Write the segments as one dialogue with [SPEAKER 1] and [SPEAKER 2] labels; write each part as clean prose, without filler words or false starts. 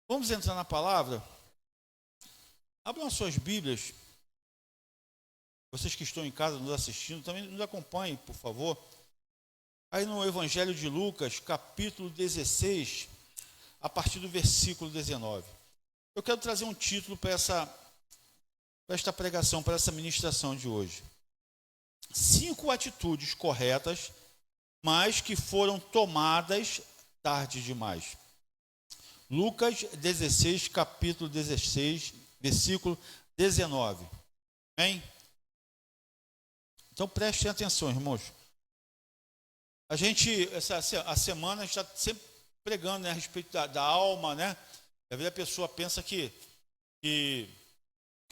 [SPEAKER 1] Vamos entrar na palavra? Abram as suas Bíblias. Vocês que estão em casa nos assistindo, também nos acompanhem, por favor. Aí no Evangelho de Lucas, capítulo 16, a partir do versículo 19. Eu quero trazer um título para esta pregação, para essa ministração de hoje. 5 atitudes corretas, mas que foram tomadas tarde demais. Lucas 16, capítulo 16, versículo 19. Amém? Então prestem atenção, irmãos. A semana, a gente está sempre pregando, né, a respeito da alma, né? Às vezes a pessoa pensa que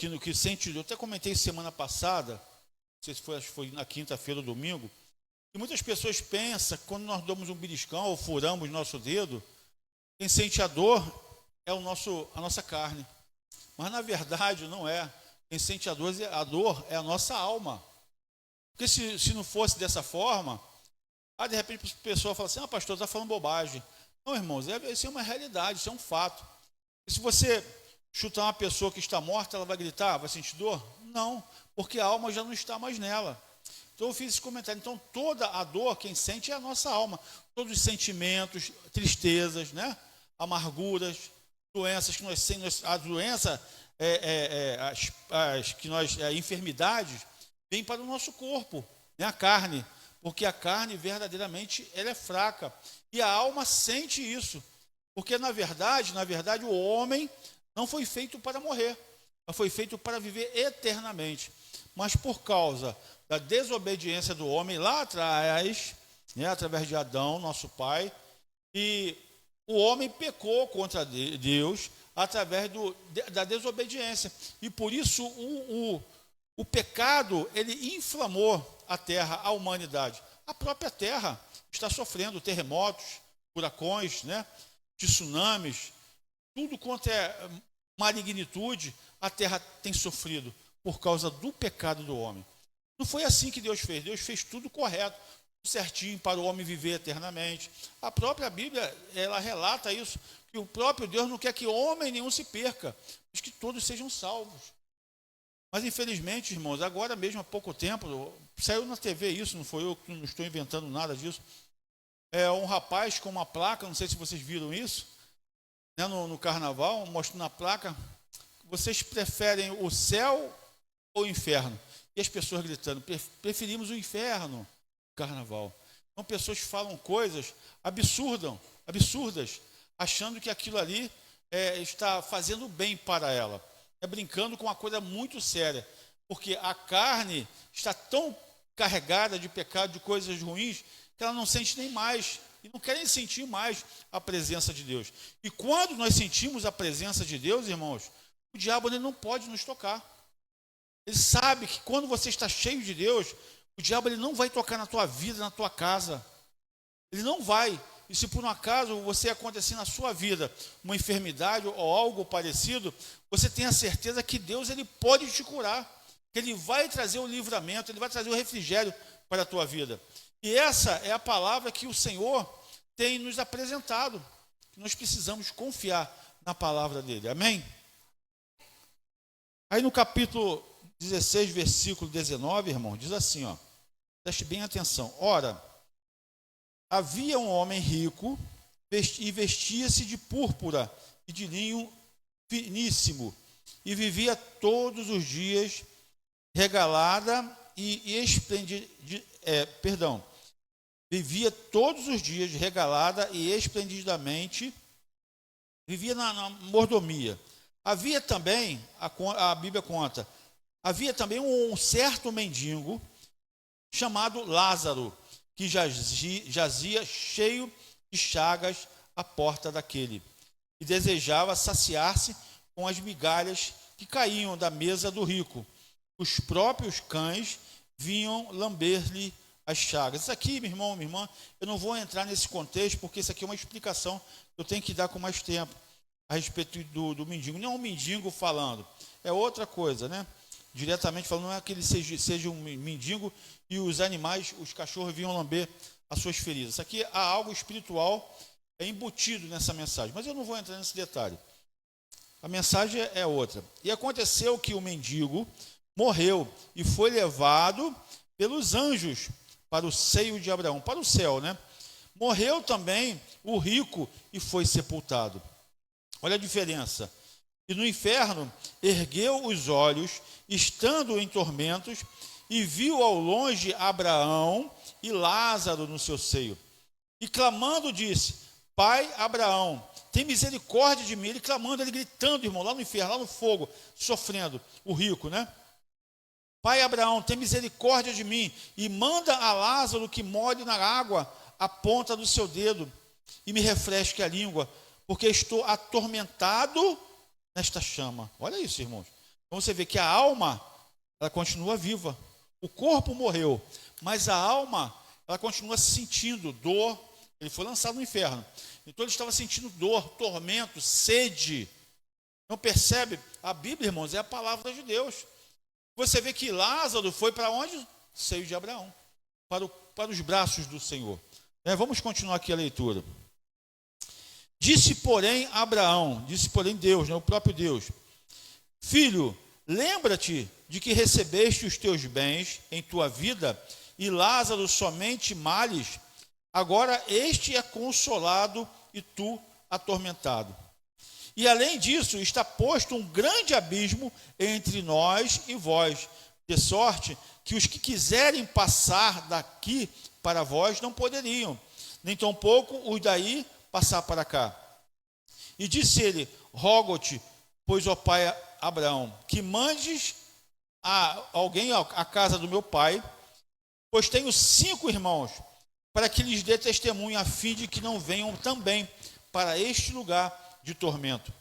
[SPEAKER 1] no que sente. Eu até comentei semana passada, não sei se foi, acho que foi na quinta-feira ou domingo, e muitas pessoas pensam que quando nós damos um beliscão ou furamos nosso dedo, quem sente a dor é a nossa carne. Mas na verdade não é. Quem sente a dor é a nossa alma. Porque se não fosse dessa forma, de repente a pessoa fala assim: pastor, está falando bobagem. Não, irmãos, isso é uma realidade, isso é um fato. E se você chutar uma pessoa que está morta, ela vai gritar, vai sentir dor? Não, porque a alma já não está mais nela. Então eu fiz esse comentário. Então toda a dor, quem sente é a nossa alma. Todos os sentimentos, tristezas, né? Amarguras, doenças que nós temos, a doença, enfermidades, vêm para o nosso corpo, né? A carne, porque a carne verdadeiramente ela é fraca e a alma sente isso, porque na verdade o homem não foi feito para morrer, mas foi feito para viver eternamente. Mas por causa da desobediência do homem lá atrás, né, através de Adão, nosso pai, e o homem pecou contra Deus através da desobediência. E por isso o pecado, ele inflamou a terra, a humanidade. A própria terra está sofrendo terremotos, furacões, né, tsunamis, tudo quanto é malignitude, a terra tem sofrido por causa do pecado do homem. Não foi assim que Deus fez. Deus fez tudo correto, certinho, para o homem viver eternamente. A própria Bíblia, ela relata isso, que o próprio Deus não quer que homem nenhum se perca, mas que todos sejam salvos. Mas infelizmente, irmãos, agora mesmo há pouco tempo, saiu na TV isso, não foi eu que não estou inventando nada disso, um rapaz com uma placa, não sei se vocês viram isso, né, no carnaval, mostrando na placa: vocês preferem o céu ou o inferno? E as pessoas gritando: preferimos o inferno. Carnaval. Então pessoas falam coisas absurdas, achando que aquilo ali está fazendo bem para ela. Brincando com uma coisa muito séria, porque a carne está tão carregada de pecado, de coisas ruins, que ela não sente nem mais, e não quer nem sentir mais a presença de Deus. E quando nós sentimos a presença de Deus, irmãos, o diabo ele não pode nos tocar. Ele sabe que quando você está cheio de Deus, o diabo ele não vai tocar na tua vida, na tua casa. Ele não vai. E se por um acaso você acontecer na sua vida uma enfermidade ou algo parecido, você tem a certeza que Deus ele pode te curar. Que Ele vai trazer o livramento, Ele vai trazer o refrigério para a tua vida. E essa é a palavra que o Senhor tem nos apresentado. Nós precisamos confiar na palavra dEle. Amém? Aí no capítulo 16, versículo 19, irmão, diz assim, preste bem atenção. Ora, havia um homem rico e vestia-se de púrpura e de linho finíssimo e vivia todos os dias regalada e vivia todos os dias regalada e esplendidamente, vivia na mordomia. Havia também, a Bíblia conta, havia também um certo mendigo chamado Lázaro, que jazia cheio de chagas à porta daquele, e desejava saciar-se com as migalhas que caíam da mesa do rico. Os próprios cães vinham lamber-lhe as chagas. Isso aqui, meu irmão, minha irmã, eu não vou entrar nesse contexto, porque isso aqui é uma explicação que eu tenho que dar com mais tempo a respeito do mendigo. Não é um mendigo falando, é outra coisa, né? Diretamente falando, não é que ele seja um mendigo e os animais, os cachorros vinham lamber as suas feridas. Isso aqui há algo espiritual embutido nessa mensagem, mas eu não vou entrar nesse detalhe. a mensagem é outra. E aconteceu que o mendigo morreu e foi levado pelos anjos para o seio de Abraão, para o céu, né? Morreu também o rico e foi sepultado. Olha a diferença. E no inferno ergueu os olhos, estando em tormentos, e viu ao longe Abraão e Lázaro no seu seio. E clamando disse: Pai Abraão, tem misericórdia de mim. Ele clamando, ele gritando, irmão, lá no inferno, lá no fogo, sofrendo, o rico, né? Pai Abraão, tem misericórdia de mim e manda a Lázaro que molhe na água a ponta do seu dedo e me refresque a língua, porque estou atormentado nesta chama. Olha isso, irmãos. Então você vê que a alma, ela continua viva. O corpo morreu, mas a alma, ela continua sentindo dor. Ele foi lançado no inferno. Então ele estava sentindo dor, tormento, sede. Não percebe? A Bíblia, irmãos, é a palavra de Deus. Você vê que Lázaro foi para onde? Seio de Abraão, para os braços do Senhor. Vamos continuar aqui a leitura. Disse, porém, Deus, o próprio Deus: Filho, lembra-te de que recebeste os teus bens em tua vida, e Lázaro somente males. Agora este é consolado e tu atormentado. E além disso, está posto um grande abismo entre nós e vós, de sorte que os que quiserem passar daqui para vós não poderiam, nem tampouco os daí passar para cá. E disse ele: Rogo-te, pois, ó pai Abraão, que mandes a alguém à casa do meu pai, pois tenho 5 irmãos, para que lhes dê testemunho, a fim de que não venham também para este lugar de tormento.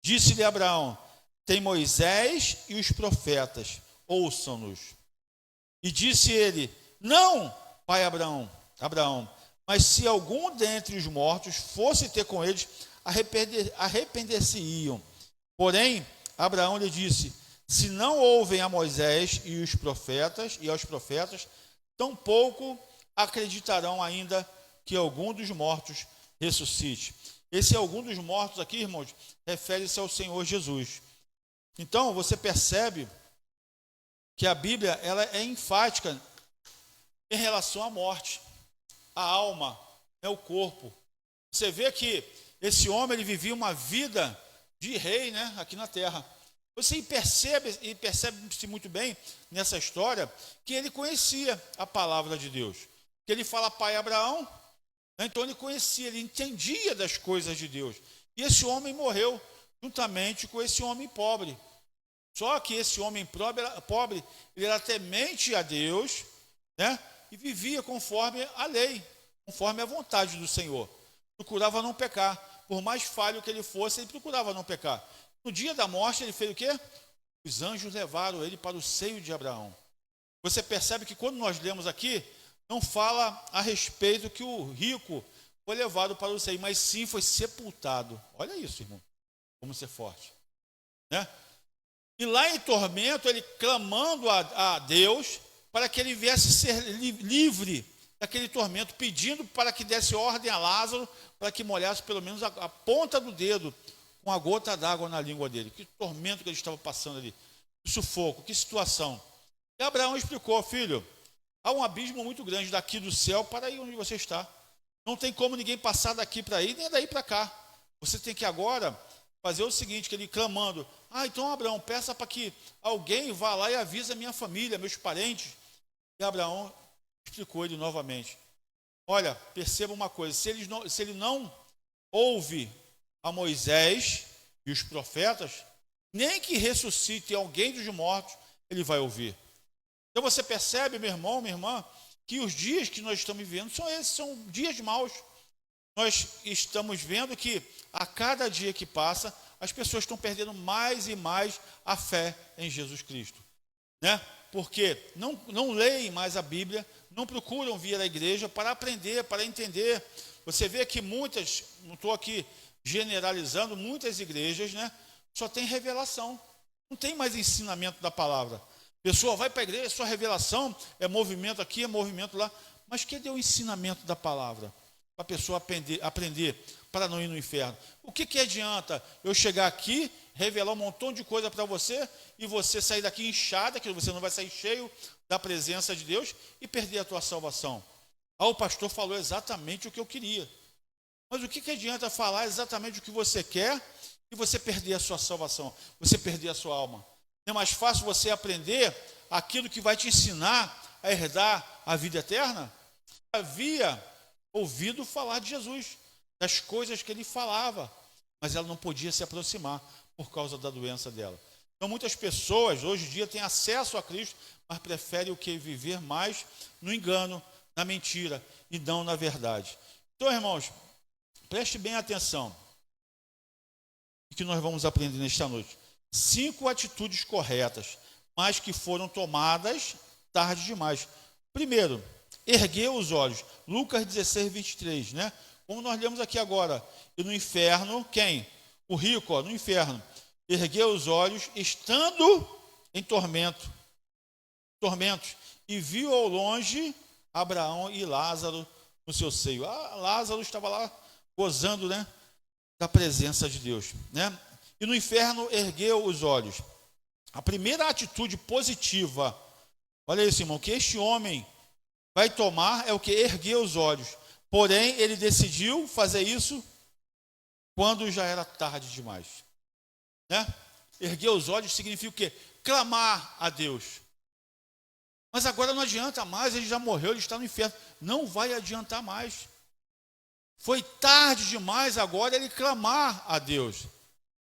[SPEAKER 1] Disse-lhe Abraão: tem Moisés e os profetas, ouçam-nos. E disse ele: não, pai Abraão, mas se algum dentre os mortos fosse ter com eles, arrepender-se-iam. Porém, Abraão lhe disse: se não ouvem a Moisés e aos profetas, tampouco acreditarão ainda que algum dos mortos ressuscite. Esse algum dos mortos aqui, irmãos, refere-se ao Senhor Jesus. Então, você percebe que a Bíblia, ela é enfática em relação à morte, a alma, o corpo. Você vê que esse homem, ele vivia uma vida de rei, né, aqui na terra. Você percebe-se muito bem nessa história que ele conhecia a palavra de Deus. Que ele fala pai Abraão, então ele conhecia, ele entendia das coisas de Deus. E esse homem morreu juntamente com esse homem pobre. Só que esse homem pobre, ele era temente a Deus, né? E vivia conforme a lei, conforme a vontade do Senhor. Procurava não pecar. Por mais falho que ele fosse, ele procurava não pecar. No dia da morte, ele fez o quê? Os anjos levaram ele para o seio de Abraão. Você percebe que quando nós lemos aqui, não fala a respeito que o rico foi levado para o seio, mas sim foi sepultado. Olha isso, irmão, como ser forte, né? E lá em tormento, ele clamando a Deus para que ele viesse ser livre daquele tormento, pedindo para que desse ordem a Lázaro para que molhasse pelo menos a ponta do dedo com a gota d'água na língua dele. Que tormento que ele estava passando ali, que sufoco, que situação. E Abraão explicou: filho, há um abismo muito grande daqui do céu para aí onde você está. Não tem como ninguém passar daqui para aí, nem daí para cá. Você tem que agora fazer o seguinte, que ele clamando: então Abraão, peça para que alguém vá lá e avise a minha família, meus parentes. E Abraão explicou ele novamente: olha, perceba uma coisa, se ele não ouve a Moisés e os profetas, nem que ressuscite alguém dos mortos, ele vai ouvir. Então você percebe, meu irmão, minha irmã, que os dias que nós estamos vivendo são dias maus. Nós estamos vendo que a cada dia que passa, as pessoas estão perdendo mais e mais a fé em Jesus Cristo, né? Porque não leem mais a Bíblia, não procuram vir à igreja para aprender, para entender. Você vê que muitas, não estou aqui generalizando, muitas igrejas, né, só tem revelação, não tem mais ensinamento da palavra. A pessoa vai para a igreja, sua revelação é movimento aqui, é movimento lá, mas cadê o ensinamento da palavra? Para a pessoa aprender para não ir no inferno. O que adianta eu chegar aqui, revelar um montão de coisa para você e você sair daqui inchado, que você não vai sair cheio da presença de Deus e perder a tua salvação. O pastor falou exatamente o que eu queria. Mas o que adianta falar exatamente o que você quer e você perder a sua salvação, você perder a sua alma? Não é mais fácil você aprender aquilo que vai te ensinar a herdar a vida eterna? Havia ouvido falar de Jesus, das coisas que ele falava, mas ela não podia se aproximar por causa da doença dela. Então muitas pessoas hoje em dia têm acesso a Cristo, mas preferem o que? Viver mais no engano, na mentira e não na verdade. Então, irmãos, preste bem atenção o que nós vamos aprender nesta noite. 5 atitudes corretas, mas que foram tomadas tarde demais. Primeiro, ergueu os olhos. Lucas 16, 23, né? Como nós lemos aqui agora. E no inferno, quem? O rico, no inferno. Ergueu os olhos, estando em tormentos, e viu ao longe Abraão e Lázaro no seu seio. Lázaro estava lá gozando, né, da presença de Deus, né? E no inferno ergueu os olhos. A primeira atitude positiva, olha isso, irmão, que este homem vai tomar é o que? Erguer os olhos. Porém, ele decidiu fazer isso quando já era tarde demais, né? Erguer os olhos significa o quê? Clamar a Deus. Mas agora não adianta mais, ele já morreu, ele está no inferno. Não vai adiantar mais. Foi tarde demais agora ele clamar a Deus.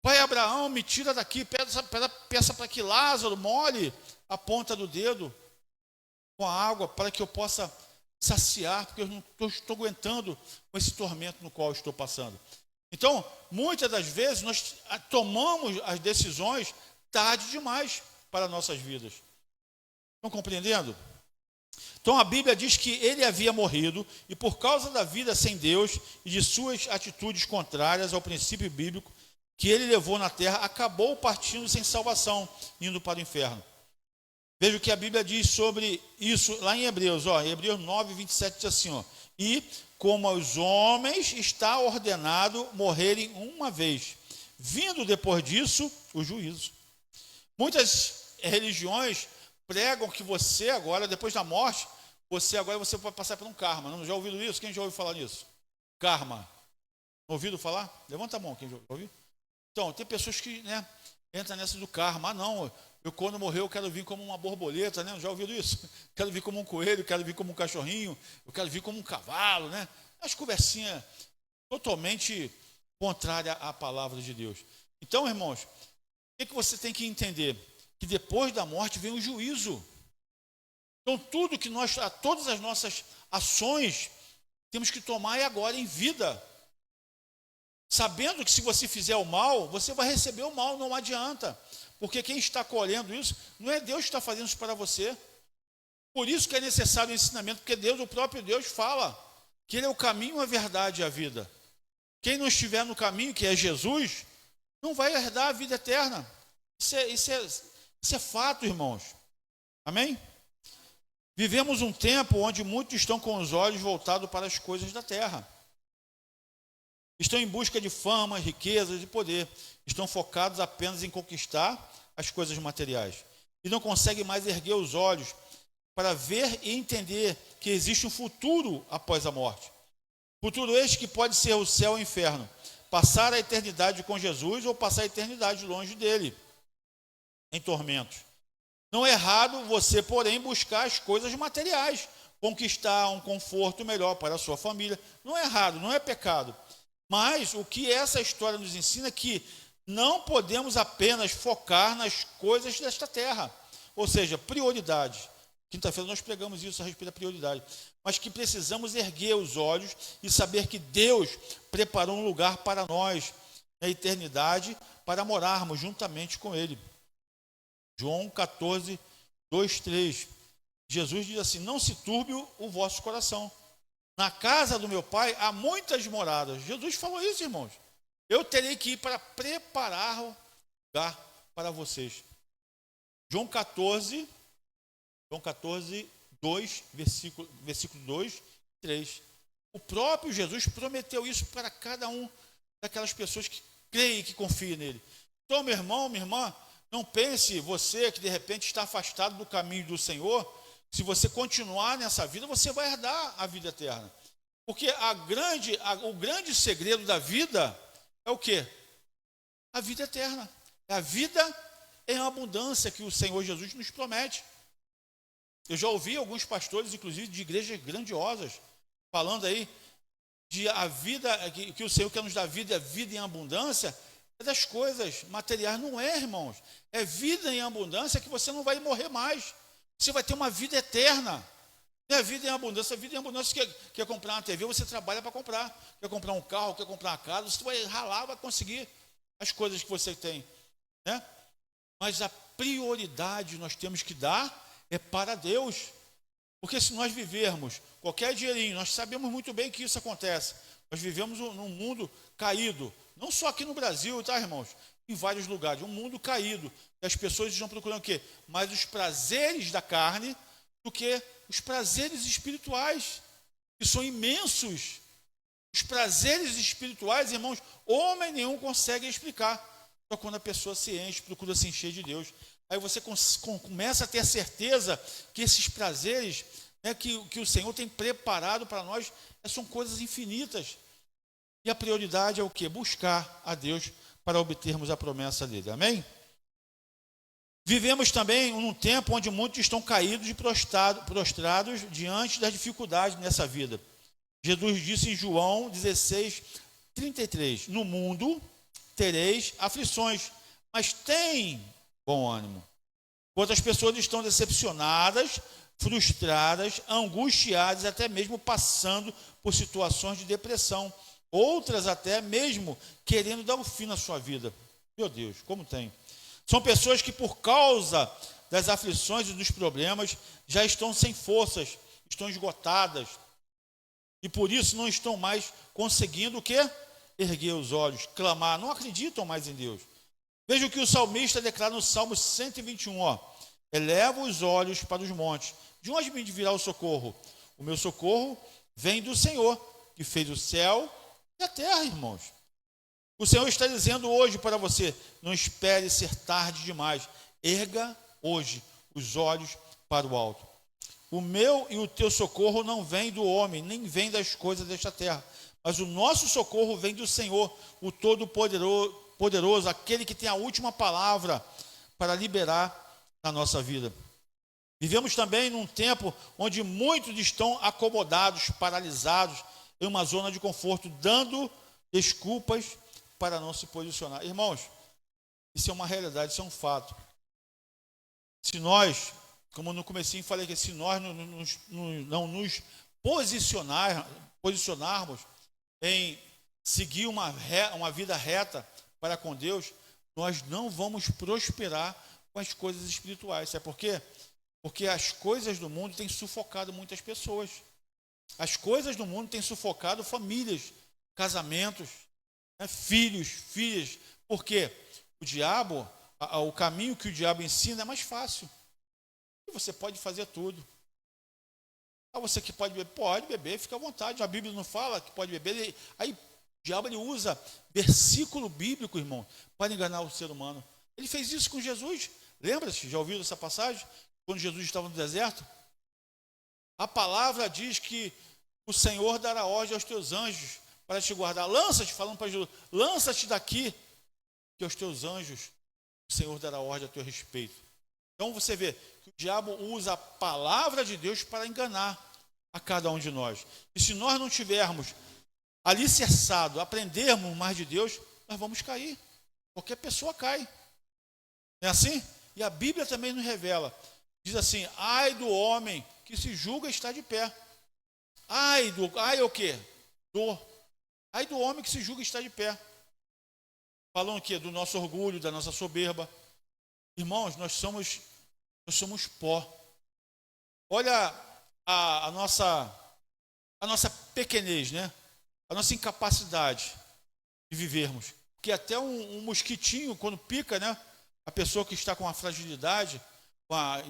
[SPEAKER 1] Pai Abraão, me tira daqui, peça para que Lázaro molhe a ponta do dedo com a água, para que eu possa saciar, porque eu não estou aguentando com esse tormento no qual eu estou passando. Então, muitas das vezes, nós tomamos as decisões tarde demais para nossas vidas. Estão compreendendo? Então a Bíblia diz que ele havia morrido e por causa da vida sem Deus e de suas atitudes contrárias ao princípio bíblico que ele levou na terra, acabou partindo sem salvação, indo para o inferno. Veja o que a Bíblia diz sobre isso lá em Hebreus. Em Hebreus 9, 27 diz assim, e como aos homens está ordenado morrerem uma vez, vindo depois disso o juízo. Muitas religiões pregam que você agora, depois da morte, você vai passar por um karma. Não, já ouviram isso? Quem já ouviu falar nisso? Karma. Ouvido falar? Levanta a mão, quem já ouviu? Então, tem pessoas que, né, entram nessa do karma. Não, eu quando morrer eu quero vir como uma borboleta, né? Já ouviram isso? Quero vir como um coelho, quero vir como um cachorrinho, eu quero vir como um cavalo, né? As conversinhas totalmente contrárias à palavra de Deus. Então, irmãos, o que você tem que entender? Que depois da morte vem o juízo. Então, todas as nossas ações, temos que tomar agora em vida. Sabendo que se você fizer o mal, você vai receber o mal, não adianta. Porque quem está colhendo isso, não é Deus que está fazendo isso para você. Por isso que é necessário o ensinamento, porque Deus, o próprio Deus, fala que Ele é o caminho, a verdade e a vida. Quem não estiver no caminho, que é Jesus, não vai herdar a vida eterna. Isso é fato, irmãos. Amém? Vivemos um tempo onde muitos estão com os olhos voltados para as coisas da terra. Estão em busca de fama, riquezas e poder. Estão focados apenas em conquistar as coisas materiais. E não conseguem mais erguer os olhos para ver e entender que existe um futuro após a morte. Futuro este que pode ser o céu ou o inferno. Passar a eternidade com Jesus ou passar a eternidade longe dele, em tormentos. Não é errado você, porém, buscar as coisas materiais, conquistar um conforto melhor para a sua família. Não é errado, não é pecado. Mas o que essa história nos ensina é que não podemos apenas focar nas coisas desta terra. Ou seja, prioridade. Quinta-feira nós pregamos isso a respeito da prioridade. Mas que precisamos erguer os olhos e saber que Deus preparou um lugar para nós na eternidade para morarmos juntamente com Ele. João 14, 2, 3. Jesus diz assim, não se turbe o vosso coração. Na casa do meu pai há muitas moradas. Jesus falou isso, irmãos. Eu terei que ir para preparar o lugar para vocês. João 14, 2, versículo 2, 3. O próprio Jesus prometeu isso para cada um daquelas pessoas que creem e que confiam nele. Então, meu irmão, minha irmã, não pense você que de repente está afastado do caminho do Senhor, se você continuar nessa vida, você vai herdar a vida eterna. Porque o grande segredo da vida é o quê? A vida eterna. É a vida em abundância que o Senhor Jesus nos promete. Eu já ouvi alguns pastores, inclusive de igrejas grandiosas, falando aí de a vida, que o Senhor quer nos dar vida em abundância, é das coisas materiais. Não é, irmãos. É vida em abundância que você não vai morrer mais. Você vai ter uma vida eterna. Não é vida em abundância. Vida em abundância, quer comprar uma TV, você trabalha para comprar. Quer comprar um carro, quer comprar uma casa, você vai ralar, vai conseguir as coisas que você tem, né? Mas a prioridade nós temos que dar é para Deus. Porque se nós vivermos qualquer dinheirinho, nós sabemos muito bem que isso acontece. Nós vivemos num mundo caído. Não só aqui no Brasil, tá, irmãos? Em vários lugares. Um mundo caído. E as pessoas estão procurando o quê? Mais os prazeres da carne do que os prazeres espirituais, que são imensos. Os prazeres espirituais, irmãos, homem nenhum consegue explicar. Só quando a pessoa se enche, procura se encher de Deus. Aí você começa a ter a certeza que esses prazeres, né, que o Senhor tem preparado para nós, são coisas infinitas. E a prioridade é o quê? Buscar a Deus para obtermos a promessa dele. Amém? Vivemos também num tempo onde muitos estão caídos e prostrados diante das dificuldades nessa vida. Jesus disse em João 16, 33, no mundo tereis aflições, mas tem bom ânimo. Outras pessoas estão decepcionadas, frustradas, angustiadas, até mesmo passando por situações de depressão. Outras até mesmo querendo dar um fim na sua vida. Meu Deus, como tem. São pessoas que por causa das aflições e dos problemas já estão sem forças, estão esgotadas. E por isso não estão mais conseguindo o quê? Erguer os olhos, clamar, não acreditam mais em Deus. Veja o que o salmista declara no Salmo 121, eleva os olhos para os montes. De onde me virá o socorro? O meu socorro vem do Senhor, que fez o céu e a terra, irmãos. O Senhor está dizendo hoje para você, não espere ser tarde demais. Erga hoje os olhos para o alto. O meu e o teu socorro não vem do homem, nem vem das coisas desta terra. Mas o nosso socorro vem do Senhor, o Todo-Poderoso, aquele que tem a última palavra para liberar na nossa vida. Vivemos também num tempo onde muitos estão acomodados, paralisados, em uma zona de conforto, dando desculpas para não se posicionar. Irmãos, isso é uma realidade, isso é um fato. Se nós, como no comecinho falei que se nós não nos posicionarmos em seguir uma vida reta para com Deus, nós não vamos prosperar com as coisas espirituais. Sabe por quê? Porque as coisas do mundo têm sufocado muitas pessoas. As coisas do mundo têm sufocado famílias, casamentos, né, filhos, filhas. Por quê? O caminho que o diabo ensina é mais fácil. E você pode fazer tudo. Você que pode beber, fica à vontade. A Bíblia não fala que pode beber. Aí o diabo ele usa versículo bíblico, irmão, para enganar o ser humano. Ele fez isso com Jesus. Lembra-se? Já ouviu essa passagem? Quando Jesus estava no deserto? A palavra diz que o Senhor dará ordem aos teus anjos para te guardar. Lança-te, falando para Jesus, lança-te daqui, que aos teus anjos o Senhor dará ordem a teu respeito. Então você vê que o diabo usa a palavra de Deus para enganar a cada um de nós. E se nós não tivermos alicerçado, aprendermos mais de Deus, nós vamos cair. Qualquer pessoa cai. Não é assim? E a Bíblia também nos revela. Diz assim, ai do homem que se julga estar de pé. Ai é o quê? Dor. Ai do homem que se julga estar de pé. Falando o quê? Do nosso orgulho, da nossa soberba. Irmãos, nós somos pó. Olha a nossa pequenez, né? A nossa incapacidade de vivermos. Porque até um mosquitinho, quando pica, né? A pessoa que está com a fragilidade, com a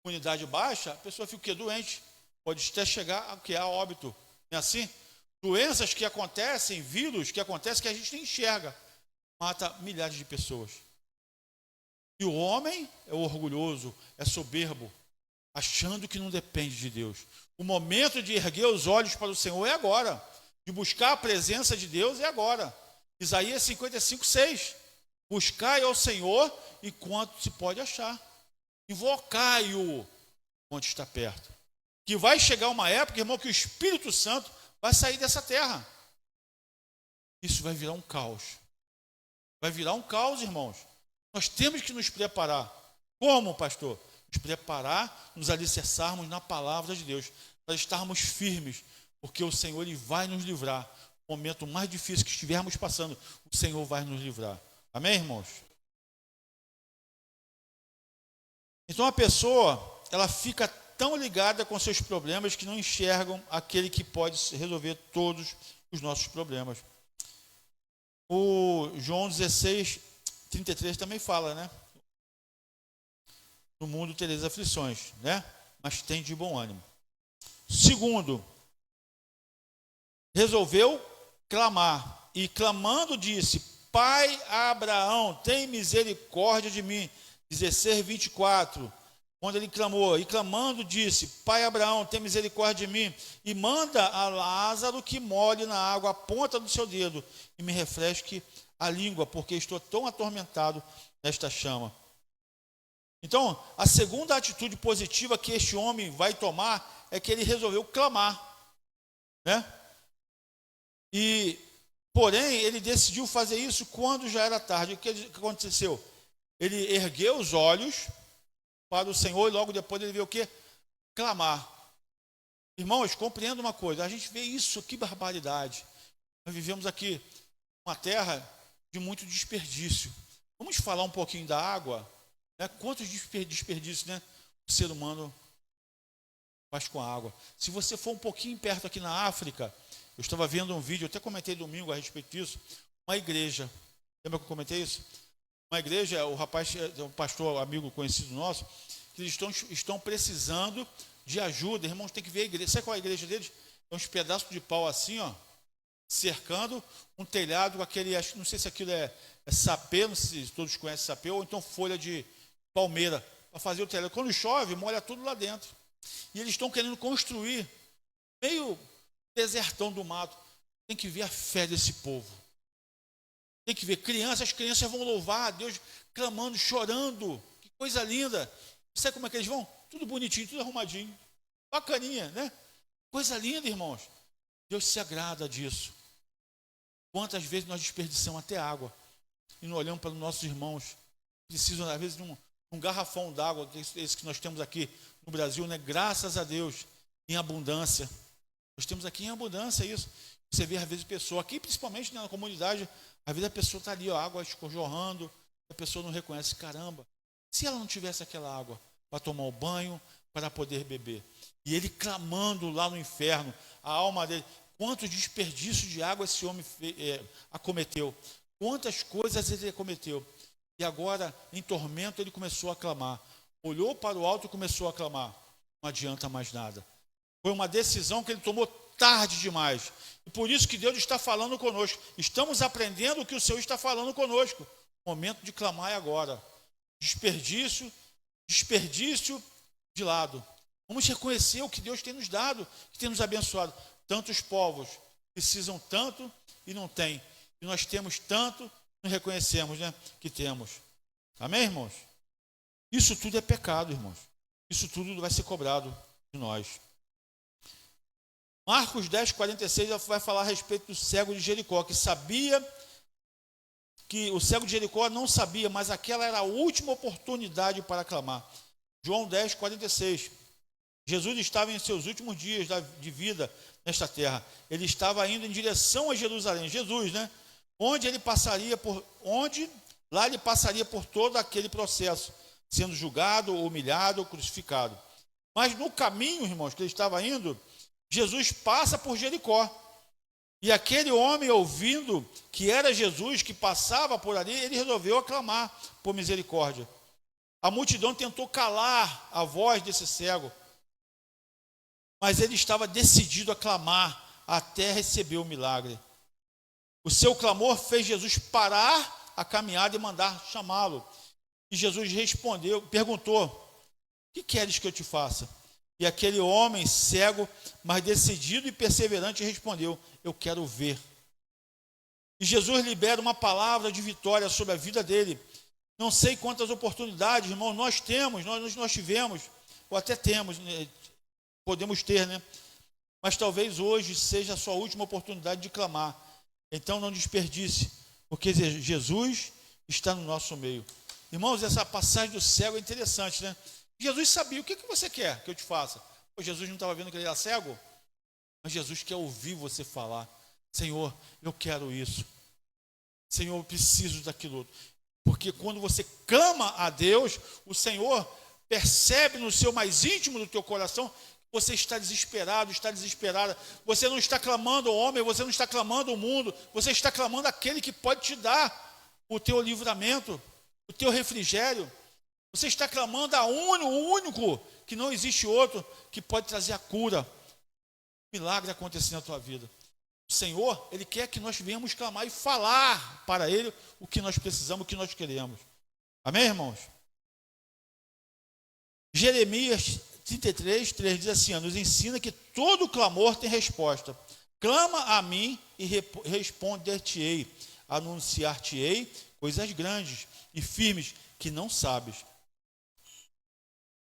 [SPEAKER 1] imunidade baixa, a pessoa fica o quê? Doente. Pode até chegar a óbito. Não é assim? Doenças que acontecem, vírus que acontecem que a gente nem enxerga. mata milhares de pessoas. E o homem é orgulhoso, é soberbo, achando que não depende de Deus. O momento de erguer os olhos para o Senhor é agora. De buscar a presença de Deus é agora. Isaías 55:6. Buscai ao Senhor enquanto se pode achar. Invocai-o enquanto está perto. Que vai chegar uma época, irmão, que o Espírito Santo vai sair dessa terra. Isso vai virar um caos. Vai virar um caos, irmãos. Nós temos que nos preparar. Como, pastor? Nos preparar, nos alicerçarmos na palavra de Deus, para estarmos firmes, porque o Senhor ele vai nos livrar. No momento mais difícil que estivermos passando, o Senhor vai nos livrar. Amém, irmãos? Então a pessoa, ela fica tão ligada com seus problemas que não enxergam aquele que pode resolver todos os nossos problemas. O João 16:33 também fala, né? No mundo tereis aflições, né? Mas tem de bom ânimo. Segundo, resolveu clamar. E clamando disse: Pai Abraão, tem misericórdia de mim. 16:24. Quando ele clamou, e clamando disse: Pai Abraão, tem misericórdia de mim, e manda a Lázaro que molhe na água a ponta do seu dedo e me refresque a língua, porque estou tão atormentado nesta chama. Então, a segunda atitude positiva que este homem vai tomar é que ele resolveu clamar, né? E, porém, ele decidiu fazer isso quando já era tarde. O que aconteceu? Ele ergueu os olhos para o Senhor e logo depois ele veio o quê? Clamar. Irmãos, compreenda uma coisa, a gente vê isso, que barbaridade. Nós vivemos aqui uma terra de muito desperdício. Vamos falar um pouquinho da água, né? Quantos desperdícios, né, o ser humano faz com a água. Se você for um pouquinho perto aqui na África, eu estava vendo um vídeo, eu até comentei domingo a respeito disso, uma igreja, lembra que eu comentei isso? Uma igreja, o rapaz, um pastor amigo conhecido nosso, que eles estão precisando de ajuda. Irmãos, tem que ver a igreja. Sabe qual é a igreja deles? É uns pedaços de pau assim, ó, cercando um telhado com aquele, não sei se aquilo é sapê, não sei se todos conhecem sapê, ou então folha de palmeira, para fazer o telhado. Quando chove, molha tudo lá dentro. E eles estão querendo construir, meio desertão do mato. Tem que ver a fé desse povo. Tem que ver as crianças vão louvar a Deus, clamando, chorando. Que coisa linda. Sabe como é que eles vão? Tudo bonitinho, tudo arrumadinho. Bacaninha, né? Coisa linda, irmãos. Deus se agrada disso. Quantas vezes nós desperdiçamos até água e não olhamos para os nossos irmãos. Precisam, às vezes, de um garrafão d'água, que é esse que nós temos aqui no Brasil, né? Graças a Deus, em abundância. Nós temos aqui em abundância isso. Você vê, às vezes, pessoa, aqui principalmente na comunidade, às vezes a pessoa está ali, ó, a água escorrendo, a pessoa não reconhece, caramba, se ela não tivesse aquela água para tomar o banho, para poder beber. E ele clamando lá no inferno, a alma dele, quantos desperdícios de água esse homem acometeu, quantas coisas ele acometeu. E agora, em tormento, ele começou a clamar. Olhou para o alto e começou a clamar. Não adianta mais nada. Foi uma decisão que ele tomou tarde demais. E por isso que Deus está falando conosco. Estamos aprendendo o que o Senhor está falando conosco. O momento de clamar é agora. Desperdício de lado. Vamos reconhecer o que Deus tem nos dado, que tem nos abençoado. Tantos povos precisam tanto e não têm. E nós temos tanto, não reconhecemos, né, que temos. Amém, irmãos? Isso tudo é pecado, irmãos. Isso tudo vai ser cobrado de nós. Marcos 10:46 vai falar a respeito do cego de Jericó, que sabia que o cego de Jericó não sabia, mas aquela era a última oportunidade para clamar. João 10:46. Jesus estava em seus últimos dias de vida nesta terra. Ele estava indo em direção a Jerusalém. Jesus, né? Lá ele passaria por todo aquele processo, sendo julgado, humilhado, crucificado. Mas no caminho, irmãos, que ele estava indo, Jesus passa por Jericó. E aquele homem, ouvindo que era Jesus que passava por ali, ele resolveu aclamar por misericórdia. A multidão tentou calar a voz desse cego, mas ele estava decidido a clamar até receber o milagre. O seu clamor fez Jesus parar a caminhada e mandar chamá-lo. E Jesus respondeu, perguntou: que queres que eu te faça? E aquele homem cego, mas decidido e perseverante, respondeu: eu quero ver. E Jesus libera uma palavra de vitória sobre a vida dele. Não sei quantas oportunidades, irmão, nós temos, nós tivemos, ou até temos, né? Podemos ter, né? Mas talvez hoje seja a sua última oportunidade de clamar. Então não desperdice, porque Jesus está no nosso meio. Irmãos, essa passagem do cego é interessante, né? Jesus sabia: o que você quer que eu te faça? Pô, Jesus não estava vendo que ele era cego? Mas Jesus quer ouvir você falar: Senhor, eu quero isso. Senhor, eu preciso daquilo outro. Porque quando você clama a Deus, o Senhor percebe no seu mais íntimo do teu coração que você está desesperado, está desesperada. Você não está clamando ao homem, você não está clamando ao mundo, você está clamando àquele que pode te dar o teu livramento, o teu refrigério. Você está clamando a o único, que não existe outro, que pode trazer a cura, milagre acontecer na tua vida. O Senhor, Ele quer que nós venhamos clamar e falar para Ele o que nós precisamos, o que nós queremos. Amém, irmãos? Jeremias 33, 3 diz assim: nos ensina que todo clamor tem resposta. Clama a mim e responder-te-ei. Anunciar-te-ei coisas grandes e firmes que não sabes.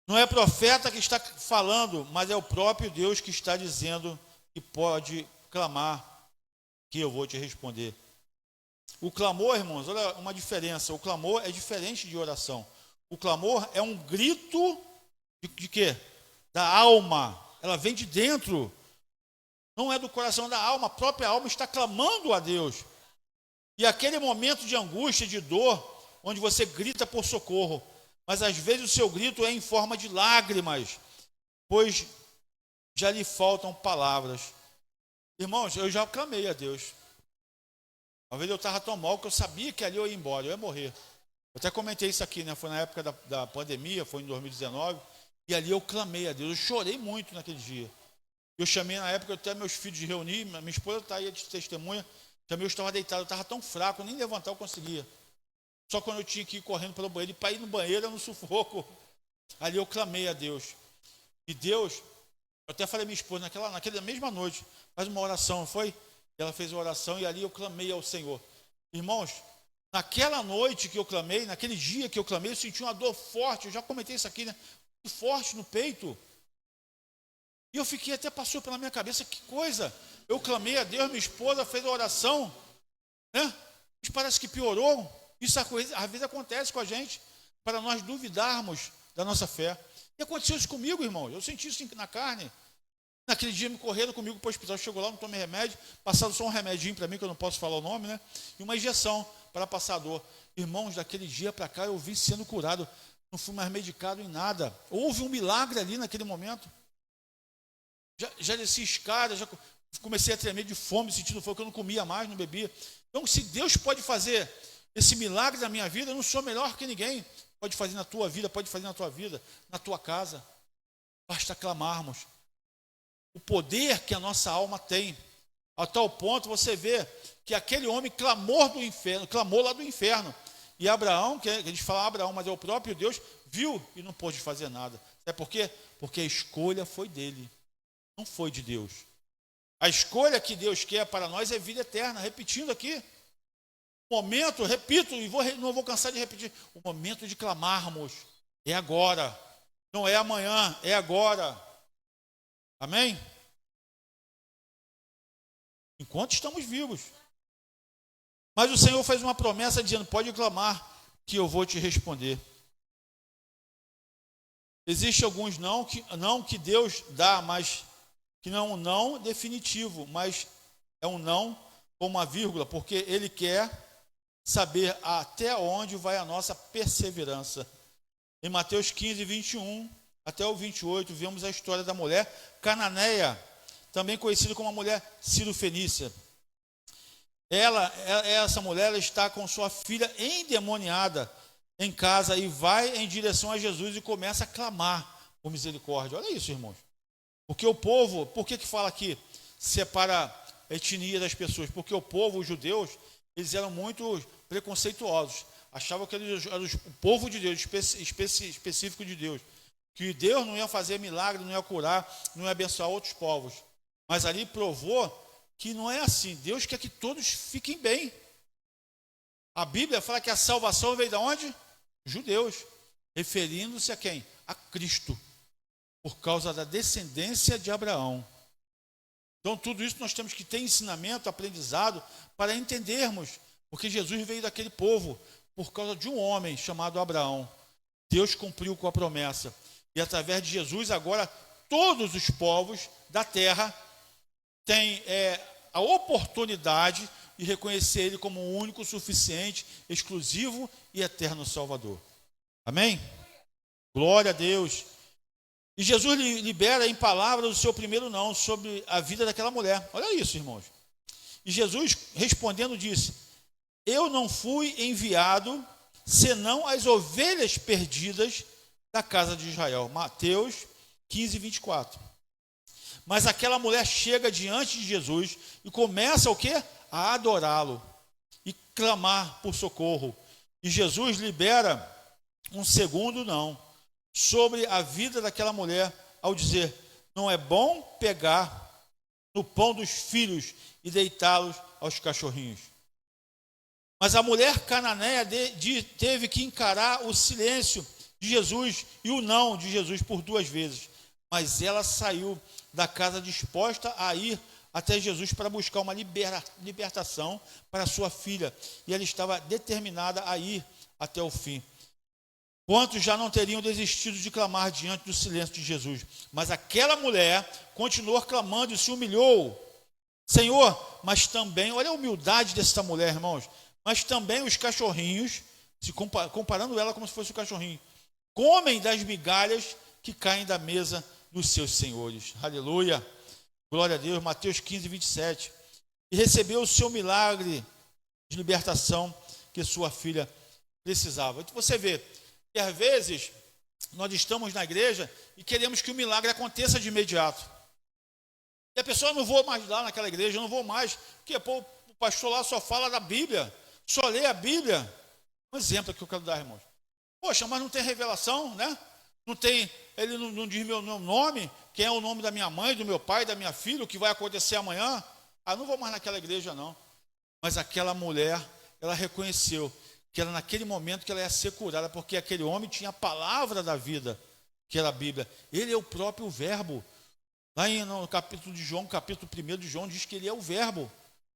[SPEAKER 1] Não é profeta que está falando, mas é o próprio Deus que está dizendo que pode clamar, que eu vou te responder. O clamor, irmãos, olha uma diferença. O clamor é diferente de oração. O clamor é um grito de quê? Da alma. Ela vem de dentro. Não é do coração, da alma. A própria alma está clamando a Deus. E aquele momento de angústia, de dor, onde você grita por socorro, mas às vezes o seu grito é em forma de lágrimas, pois já lhe faltam palavras. Irmãos, eu já clamei a Deus. Uma vez eu estava tão mal que eu sabia que ali eu ia embora, eu ia morrer. Eu até comentei isso aqui, né? Foi na época da pandemia, foi em 2019, e ali eu clamei a Deus. Eu chorei muito naquele dia. Eu chamei na época até meus filhos de reunir, minha esposa está aí de testemunha. Também eu estava deitado, eu estava tão fraco, nem levantar eu conseguia. Só quando eu tinha que ir correndo para o banheiro, e para ir no banheiro eu no sufoco. Ali eu clamei a Deus. E Deus, eu até falei à minha esposa, naquela mesma noite, faz uma oração, não foi? Ela fez uma oração e ali eu clamei ao Senhor. Irmãos, naquela noite que eu clamei, naquele dia que eu clamei, eu senti uma dor forte, eu já comentei isso aqui, né? Forte no peito. E eu fiquei, até passou pela minha cabeça, que coisa. Eu clamei a Deus, minha esposa fez a oração, né? Mas parece que piorou. Isso às vezes acontece com a gente, para nós duvidarmos da nossa fé. E aconteceu isso comigo, irmão. Eu senti isso na carne. Naquele dia me correram comigo para o hospital. Chegou lá, não tomei remédio. Passaram só um remedinho para mim, que eu não posso falar o nome, né? E uma injeção para passar a dor. Irmãos, daquele dia para cá eu vim sendo curado. Não fui mais medicado em nada. Houve um milagre ali naquele momento. Já desci escada, já comecei a tremer de fome, sentindo fome, que eu não comia mais, não bebia. Então, se Deus pode fazer esse milagre na minha vida, eu não sou melhor que ninguém. Pode fazer na tua vida, pode fazer na tua vida, na tua casa. Basta clamarmos. O poder que a nossa alma tem. A tal ponto você vê que aquele homem clamou lá do inferno. E Abraão, que a gente fala Abraão, mas é o próprio Deus, viu e não pôde fazer nada. Sabe por quê? Porque a escolha foi dele, não foi de Deus. A escolha que Deus quer para nós é vida eterna. Repetindo aqui. O momento, repito, e não vou cansar de repetir, o momento de clamarmos é agora. Não é amanhã, é agora. Amém? Enquanto estamos vivos. Mas o Senhor faz uma promessa dizendo: pode clamar que eu vou te responder. Existem alguns não que Deus dá, mas que não é um não definitivo, mas é um não com uma vírgula, porque Ele quer saber até onde vai a nossa perseverança. Em Mateus 15, 21 até o 28, vemos a história da mulher cananeia, também conhecida como a mulher Ciro-fenícia. Essa mulher está com sua filha endemoniada em casa e vai em direção a Jesus e começa a clamar por misericórdia. Olha isso, irmãos. Porque o povo, por que fala aqui separa a etnia das pessoas? Porque o povo, os judeus, eles eram muito preconceituosos. Achavam que eles eram o povo de Deus, específico de Deus. Que Deus não ia fazer milagre, não ia curar, não ia abençoar outros povos. Mas ali provou que não é assim. Deus quer que todos fiquem bem. A Bíblia fala que a salvação veio de onde? Judeus. Referindo-se a quem? A Cristo. Por causa da descendência de Abraão. Então tudo isso nós temos que ter ensinamento, aprendizado, para entendermos. Porque Jesus veio daquele povo, por causa de um homem chamado Abraão. Deus cumpriu com a promessa. E através de Jesus, agora, todos os povos da terra têm a oportunidade de reconhecer Ele como o único, suficiente, exclusivo e eterno Salvador. Amém? Glória a Deus. E Jesus libera em palavras o seu primeiro não sobre a vida daquela mulher. Olha isso, irmãos. E Jesus, respondendo, disse: eu não fui enviado senão as ovelhas perdidas da casa de Israel. Mateus 15, 24. Mas aquela mulher chega diante de Jesus e começa o quê? A adorá-lo e clamar por socorro. E Jesus libera um segundo não sobre a vida daquela mulher ao dizer: não é bom pegar no pão dos filhos e deitá-los aos cachorrinhos. Mas a mulher cananeia teve que encarar o silêncio de Jesus e o não de Jesus por 2 vezes. Mas ela saiu da casa disposta a ir até Jesus para buscar uma libertação para sua filha. E ela estava determinada a ir até o fim. Quantos já não teriam desistido de clamar diante do silêncio de Jesus? Mas aquela mulher continuou clamando e se humilhou. Senhor, mas também, olha a humildade dessa mulher, irmãos, mas também os cachorrinhos, comparando ela como se fosse o cachorrinho, comem das migalhas que caem da mesa dos seus senhores. Aleluia. Glória a Deus. Mateus 15, 27. E recebeu o seu milagre de libertação que sua filha precisava. Então você vê que às vezes nós estamos na igreja e queremos que o milagre aconteça de imediato. E a pessoa: não vou mais lá naquela igreja, eu não vou mais, porque o pastor lá só fala da Bíblia, só lê a Bíblia. Um exemplo que eu quero dar, irmãos. Poxa, mas não tem revelação, né? Não tem, ele não diz meu nome, quem é o nome da minha mãe, do meu pai, da minha filha, o que vai acontecer amanhã. Não vou mais naquela igreja, não. Mas aquela mulher, ela reconheceu que era naquele momento que ela ia ser curada, porque aquele homem tinha a palavra da vida, que era a Bíblia. Ele é o próprio verbo. Lá no capítulo de João, capítulo 1 de João, diz que ele é o verbo.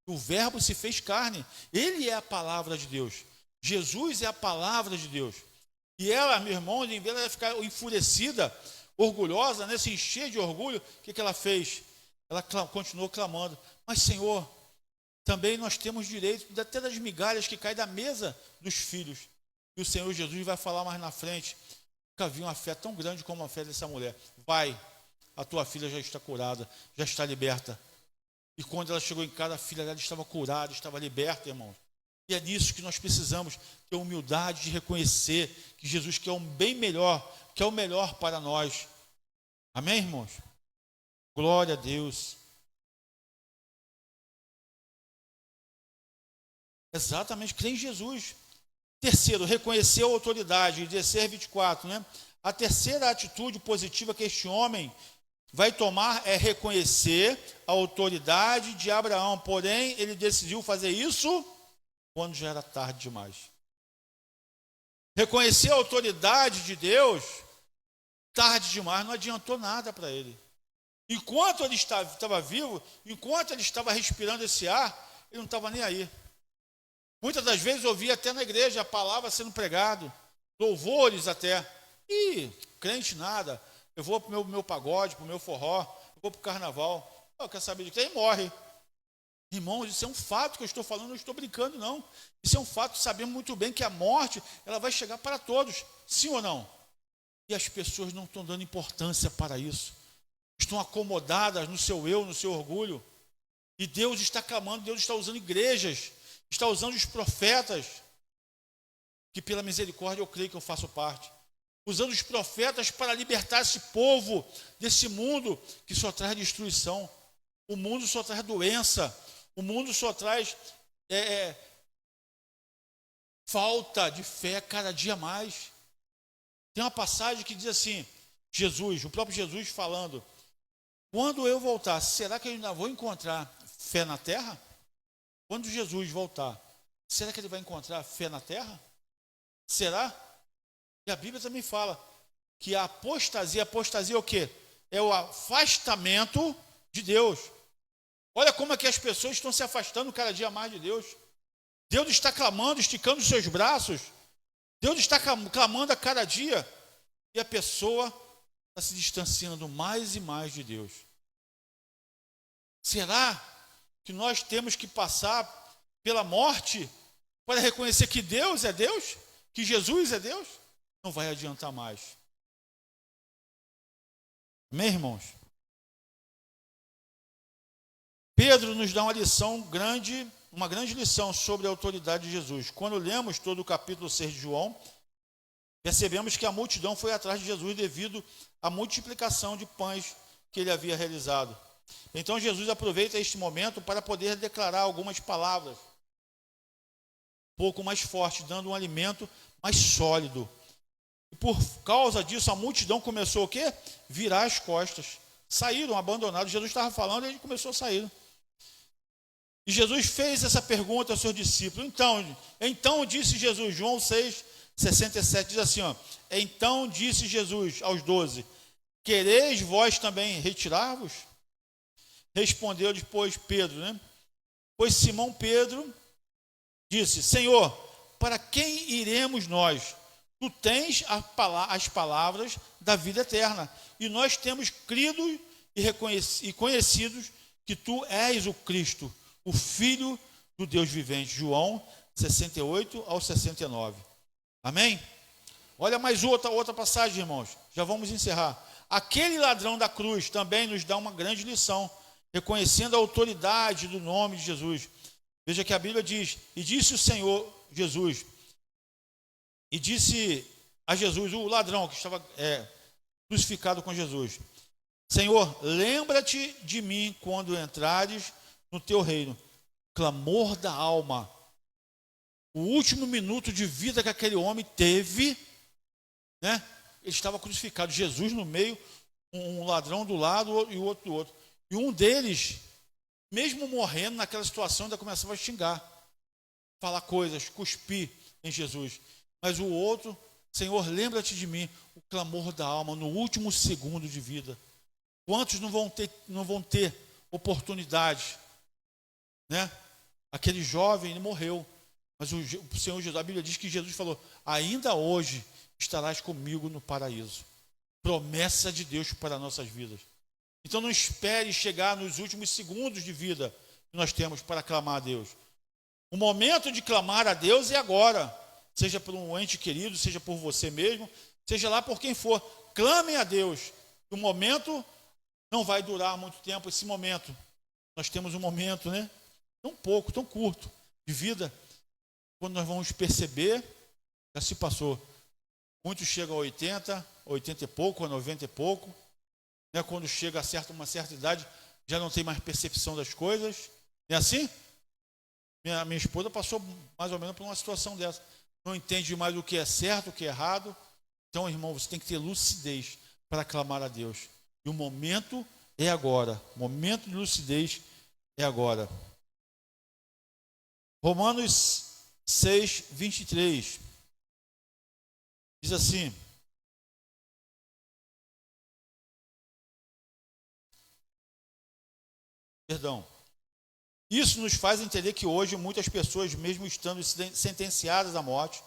[SPEAKER 1] O verbo se fez carne. Ele é a palavra de Deus. Jesus é a palavra de Deus. E ela, meu irmão, em vez de ficar enfurecida, orgulhosa, né, se encher de orgulho, o que ela fez? Ela continuou clamando: mas Senhor, também nós temos direito até das migalhas que caem da mesa dos filhos. E o Senhor Jesus vai falar mais na frente: nunca vi uma fé tão grande como a fé dessa mulher. Vai, a tua filha já está curada, já está liberta. E quando ela chegou em casa, a filha dela estava curada, estava liberta, irmãos. E é nisso que nós precisamos ter humildade de reconhecer que Jesus quer um bem melhor, quer o melhor para nós. Amém, irmãos? Glória a Deus. Exatamente, crê em Jesus. Terceiro, reconhecer a autoridade. Descer 24, né? A terceira atitude positiva que este homem vai tomar é reconhecer a autoridade de Abraão. Porém, ele decidiu fazer isso quando já era tarde demais. Reconhecer a autoridade de Deus, tarde demais, não adiantou nada para ele. Enquanto ele estava vivo, enquanto ele estava respirando esse ar, ele não estava nem aí. Muitas das vezes eu ouvia até na igreja a palavra sendo pregado, louvores até. Crente nada, eu vou para o meu pagode, para o meu forró, eu vou para o carnaval. Quer saber de quem morre? Irmãos, isso é um fato que eu estou falando, não estou brincando, não. Isso é um fato, sabemos muito bem que a morte, ela vai chegar para todos, sim ou não? E as pessoas não estão dando importância para isso. Estão acomodadas no seu eu, no seu orgulho. E Deus está clamando, Deus está usando igrejas, está usando os profetas, que pela misericórdia eu creio que eu faço parte. Usando os profetas para libertar esse povo desse mundo que só traz destruição. O mundo só traz doença. O mundo só traz falta de fé cada dia mais. Tem uma passagem que diz assim, Jesus, o próprio Jesus falando, quando eu voltar, será que eu ainda vou encontrar fé na terra? Quando Jesus voltar, será que ele vai encontrar fé na terra? Será? E a Bíblia também fala que a apostasia é o quê? É o afastamento de Deus. Olha como é que as pessoas estão se afastando cada dia mais de Deus. Deus está clamando, esticando os seus braços. Deus está clamando a cada dia. E a pessoa está se distanciando mais e mais de Deus. Será que nós temos que passar pela morte para reconhecer que Deus é Deus? Que Jesus é Deus? Não vai adiantar mais. Amém, irmãos? Pedro nos dá uma grande lição sobre a autoridade de Jesus. Quando lemos todo o capítulo 6 de João, percebemos que a multidão foi atrás de Jesus devido à multiplicação de pães que ele havia realizado. Então Jesus aproveita este momento para poder declarar algumas palavras um pouco mais fortes, dando um alimento mais sólido. E por causa disso, a multidão começou o quê? Virar as costas. Saíram, abandonados. Jesus estava falando e ele começou a sair. E Jesus fez essa pergunta aos seus discípulos. Então disse Jesus, João 6:67, diz assim, ó, então disse Jesus aos 12, quereis vós também retirar-vos? Respondeu depois Pedro, Pois Simão Pedro disse, Senhor, para quem iremos nós? Tu tens as palavras da vida eterna, e nós temos crido e conhecidos que tu és o Cristo, o Filho do Deus vivente. João 68-69. Amém? Olha mais outra passagem, irmãos. Já vamos encerrar. Aquele ladrão da cruz também nos dá uma grande lição, reconhecendo a autoridade do nome de Jesus. Veja que a Bíblia diz, e disse o Senhor Jesus, e disse a Jesus, o ladrão que estava crucificado com Jesus, Senhor, lembra-te de mim quando entrares no teu reino. Clamor da alma. O último minuto de vida que aquele homem teve, ele estava crucificado, Jesus no meio, um ladrão do lado e o outro do outro. E um deles, mesmo morrendo naquela situação, ainda começava a xingar, falar coisas, cuspir em Jesus. Mas o outro, Senhor, lembra-te de mim, o clamor da alma no último segundo de vida. Quantos não vão ter oportunidade? Aquele jovem, ele morreu. Mas o Senhor Jesus, a Bíblia diz que Jesus falou, ainda hoje estarás comigo no paraíso. Promessa de Deus para nossas vidas. Então não espere chegar nos últimos segundos de vida que nós temos para clamar a Deus. O momento de clamar a Deus é agora. Seja por um ente querido, seja por você mesmo, seja lá por quem for. Clamem a Deus. O momento não vai durar muito tempo, esse momento. Nós temos um momento, tão pouco, tão curto de vida. Quando nós vamos perceber, já se passou. Muitos chegam a 80 e pouco, a 90 e pouco. Quando chega a uma certa idade, já não tem mais percepção das coisas. É assim? Minha esposa passou mais ou menos por uma situação dessa. Não entende mais o que é certo, o que é errado. Então, irmão, você tem que ter lucidez para clamar a Deus. E o momento é agora. O momento de lucidez é agora. Romanos 6:23 diz assim, isso nos faz entender que hoje muitas pessoas, mesmo estando sentenciadas à morte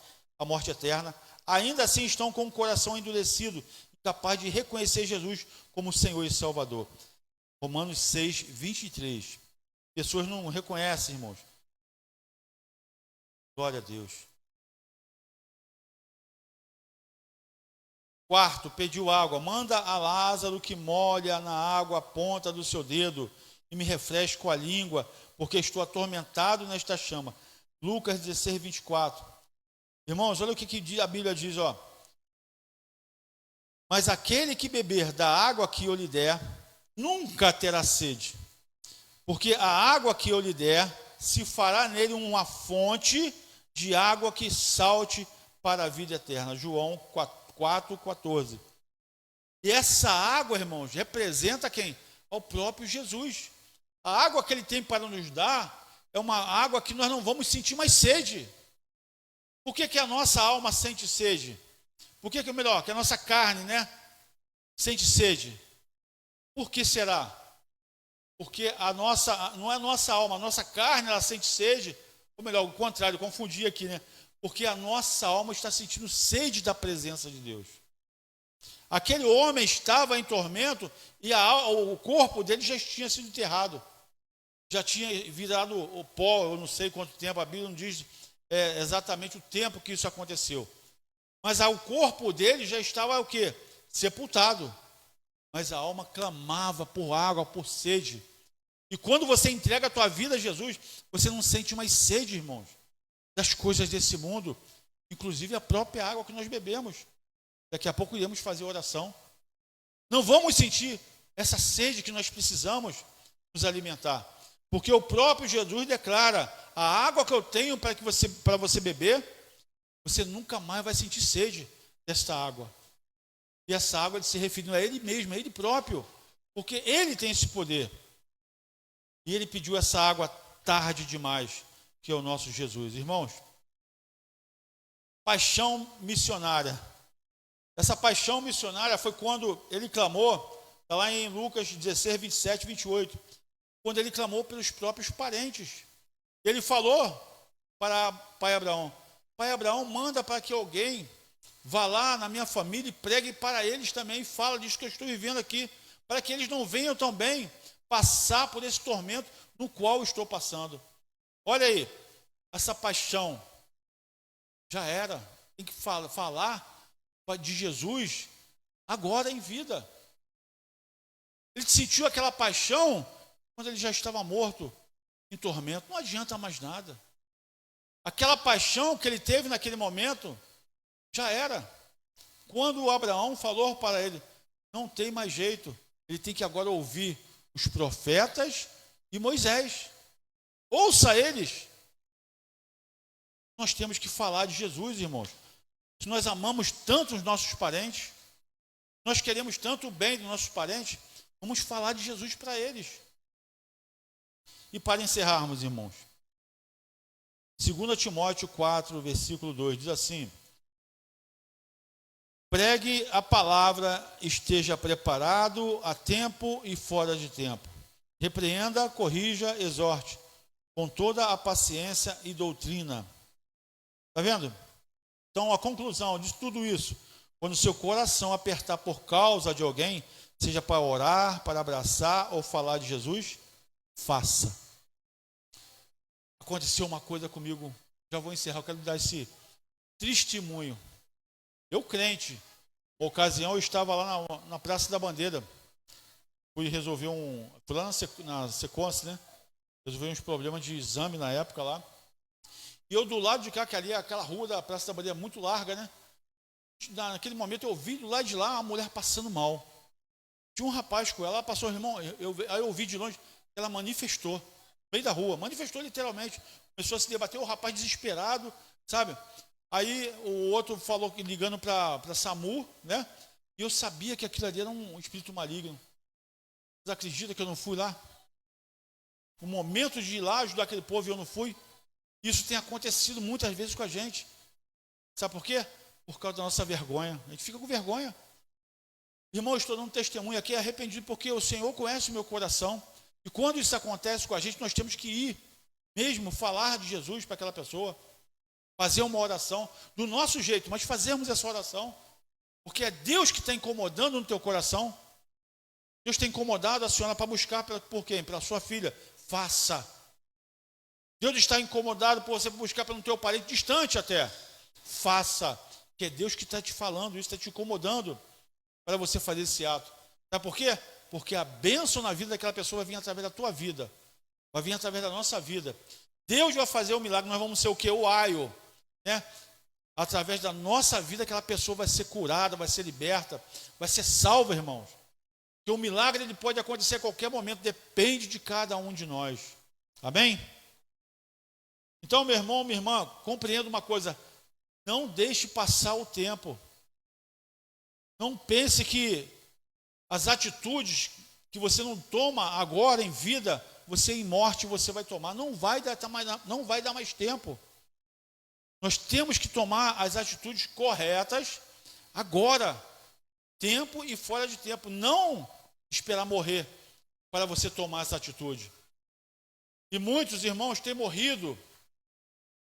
[SPEAKER 1] eterna, ainda assim estão com o coração endurecido, incapaz de reconhecer Jesus como Senhor e Salvador. Romanos 6:23. Pessoas não reconhecem, irmãos. Glória a Deus. Quarto, pediu água. Manda a Lázaro que molha na água a ponta do seu dedo e me refresque com a língua, porque estou atormentado nesta chama. Lucas 16:24. Irmãos, olha o que a Bíblia diz, Mas aquele que beber da água que eu lhe der, nunca terá sede, porque a água que eu lhe der se fará nele uma fonte de água que salte para a vida eterna. João 4,14. E essa água, irmãos, representa quem? Ao próprio Jesus. A água que ele tem para nos dar é uma água que nós não vamos sentir mais sede. Por que a nossa alma sente sede? Por que melhor, que a nossa carne, né, sente sede? Por que será? Porque não é a nossa alma, a nossa carne, ela sente sede, ou melhor, o contrário, eu confundi aqui, né? Porque a nossa alma está sentindo sede da presença de Deus. Aquele homem estava em tormento e o corpo dele já tinha sido enterrado. Já tinha virado o pó, eu não sei quanto tempo, a Bíblia não diz exatamente o tempo que isso aconteceu. Mas o corpo dele já estava o quê? Sepultado. Mas a alma clamava por água, por sede. E quando você entrega a tua vida a Jesus, você não sente mais sede, irmãos, das coisas desse mundo, inclusive a própria água que nós bebemos. Daqui a pouco iremos fazer oração. Não vamos sentir essa sede que nós precisamos nos alimentar. Porque o próprio Jesus declara: a água que eu tenho para você beber, você nunca mais vai sentir sede desta água. E essa água ele se referindo a ele mesmo, a ele próprio, porque ele tem esse poder. E ele pediu essa água tarde demais, que é o nosso Jesus. Irmãos, paixão missionária. Essa paixão missionária foi quando ele clamou, está lá em Lucas 16, 27 e 28, quando ele clamou pelos próprios parentes. Ele falou para pai Abraão: Pai Abraão, manda para que alguém vá lá na minha família e pregue para eles também, e fala disso que eu estou vivendo aqui, para que eles não venham também passar por esse tormento no qual eu estou passando. Olha aí, essa paixão já era. Tem que falar de Jesus agora em vida. Ele sentiu aquela paixão quando ele já estava morto, em tormento. Não adianta mais nada. Aquela paixão que ele teve naquele momento já era. Quando o Abraão falou para ele: não tem mais jeito, ele tem que agora ouvir os profetas e Moisés. Ouça eles. Nós temos que falar de Jesus, irmãos. Se nós amamos tanto os nossos parentes, nós queremos tanto o bem dos nossos parentes, vamos falar de Jesus para eles. E para encerrarmos, irmãos, 2 Timóteo 4, versículo 2, diz assim: pregue a palavra, esteja preparado a tempo e fora de tempo. Repreenda, corrija, exorte, com toda a paciência e doutrina. Está vendo? Então, a conclusão de tudo isso: quando seu coração apertar por causa de alguém, seja para orar, para abraçar ou falar de Jesus, faça. Aconteceu uma coisa comigo, já vou encerrar, eu quero dar esse testemunho. Eu, crente, uma ocasião eu estava lá na Praça da Bandeira, fui resolver fui lá na Sequência, né? Resolvi uns problemas de exame na época lá. E eu do lado de cá, que ali aquela rua da Praça da Bandeira é muito larga, né? Naquele momento eu vi do lado de lá uma mulher passando mal. Tinha um rapaz com ela passou, irmão, aí eu vi de longe, ela manifestou, no meio da rua, manifestou literalmente. Começou a se debater, o rapaz desesperado, sabe? Aí o outro falou, ligando para SAMU, né? E eu sabia que aquilo ali era um espírito maligno. Vocês acreditam que eu não fui lá? O momento de ir lá ajudar aquele povo e eu não fui. Isso tem acontecido muitas vezes com a gente. Sabe por quê? Por causa da nossa vergonha. A gente fica com vergonha. Irmão, eu estou dando testemunho aqui arrependido porque o Senhor conhece o meu coração. E quando isso acontece com a gente, nós temos que ir mesmo falar de Jesus para aquela pessoa. Fazer uma oração do nosso jeito, mas fazermos essa oração. Porque é Deus que está incomodando no teu coração. Deus tem incomodado a senhora para buscar por quem? Pela sua filha. Faça. Deus está incomodado por você buscar pelo teu parente distante até. Faça. Que é Deus que está te falando, isso está te incomodando para você fazer esse ato. Sabe por quê? Porque a bênção na vida daquela pessoa vai vir através da tua vida. Vai vir através da nossa vida. Deus vai fazer o milagre, nós vamos ser o quê? O aio. Né? Através da nossa vida, aquela pessoa vai ser curada, vai ser liberta, vai ser salva, irmãos. Porque o milagre ele pode acontecer a qualquer momento, depende de cada um de nós. Amém? Então, meu irmão, minha irmã, compreenda uma coisa: não deixe passar o tempo. Não pense que as atitudes que você não toma agora em vida, você em morte você vai tomar. Não vai dar mais tempo. Nós temos que tomar as atitudes corretas agora, tempo e fora de tempo. Não esperar morrer para você tomar essa atitude. E muitos irmãos têm morrido,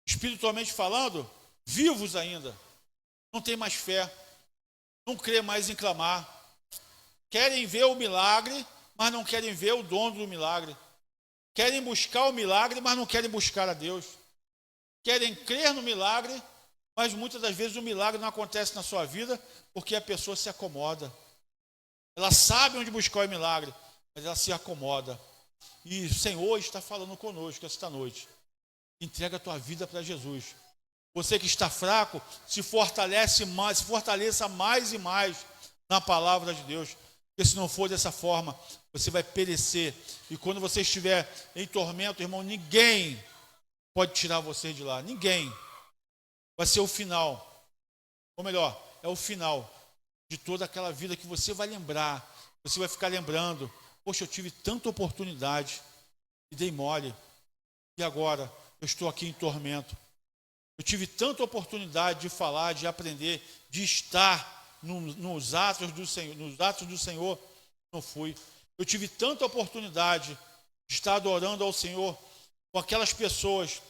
[SPEAKER 1] espiritualmente falando, vivos ainda. Não tem mais fé, não crê mais em clamar. Querem ver o milagre, mas não querem ver o dono do milagre. Querem buscar o milagre, mas não querem buscar a Deus. Querem crer no milagre, mas muitas das vezes o milagre não acontece na sua vida porque a pessoa se acomoda. Ela sabe onde buscar o milagre, mas ela se acomoda. E o Senhor está falando conosco esta noite. Entrega a tua vida para Jesus. Você que está fraco, se fortaleça mais e mais na palavra de Deus. Porque se não for dessa forma, você vai perecer. E quando você estiver em tormento, irmão, ninguém pode tirar você de lá. Ninguém. Vai ser o final. Ou melhor, é o final de toda aquela vida que você vai lembrar. Você vai ficar lembrando: poxa, eu tive tanta oportunidade e dei mole. E agora eu estou aqui em tormento. Eu tive tanta oportunidade de falar, de aprender, de estar nos atos do Senhor, não fui. Eu tive tanta oportunidade de estar adorando ao Senhor com aquelas pessoas,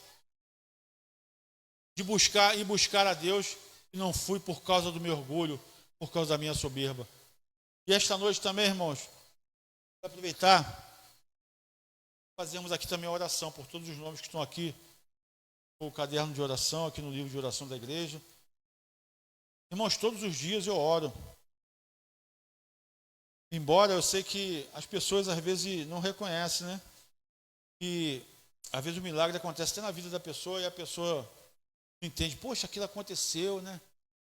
[SPEAKER 1] de buscar a Deus, e não fui por causa do meu orgulho, por causa da minha soberba. E esta noite também, irmãos, vou aproveitar, fazemos aqui também a oração por todos os nomes que estão aqui, no caderno de oração, aqui no livro de oração da igreja. Irmãos, todos os dias eu oro. Embora eu sei que as pessoas às vezes não reconhecem, né? E às vezes o milagre acontece até na vida da pessoa e a pessoa não entende. Poxa, aquilo aconteceu, né?